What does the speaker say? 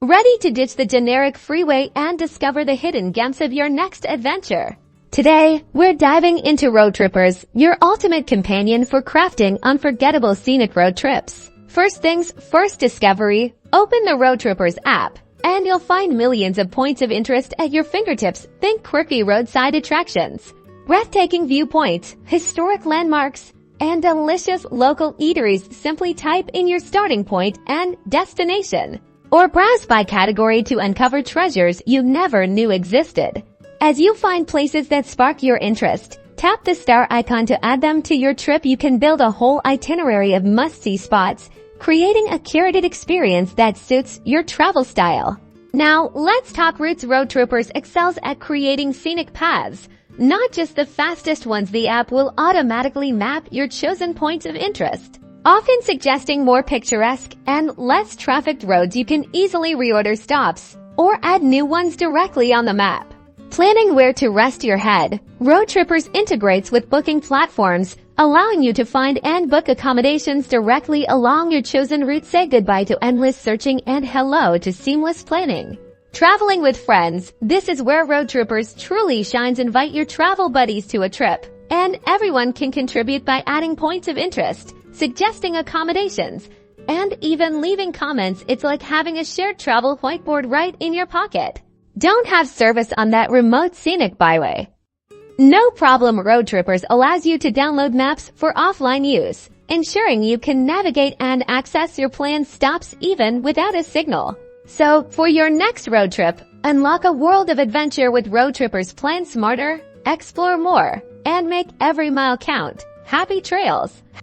ready to ditch the generic freeway and discover the hidden gems of your next adventure. Today, we're diving into Roadtrippers, your ultimate companion for crafting unforgettable scenic road trips. First things first, discovery. Open the Roadtrippers app, and you'll find millions of points of interest at your fingertips. Think quirky roadside attractions, breathtaking viewpoints, historic landmarks, and delicious local eateries. Simply type in your starting point and destination, or browse by category to uncover treasures you never knew existed. As you find places that spark your interest, tap the star icon to add them to your trip. You can build a whole itinerary of must-see spots, creating a curated experience that suits your travel style. Now, let's talk routes. Roadtrippers excels at creating scenic paths, not just the fastest ones. The app will automatically map your chosen points of interest, often suggesting more picturesque and less trafficked roads. You can easily reorder stops or add new ones directly on the map. Planning where to rest your head. Roadtrippers integrates with booking platforms, allowing you to find and book accommodations directly along your chosen route. Say goodbye to endless searching and hello to seamless planning. Traveling with friends. This is where Roadtrippers truly shines. Invite your travel buddies to a trip, and everyone can contribute by adding points of interest, suggesting accommodations, and even leaving comments. It's like having a shared travel whiteboard right in your pocket. Don't have service on that remote scenic byway? No problem. Roadtrippers allows you to download maps for offline use, ensuring you can navigate and access your planned stops even without a signal. So, for your next road trip, unlock a world of adventure with Roadtrippers. Plan smarter, explore more, and make every mile count. Happy trails!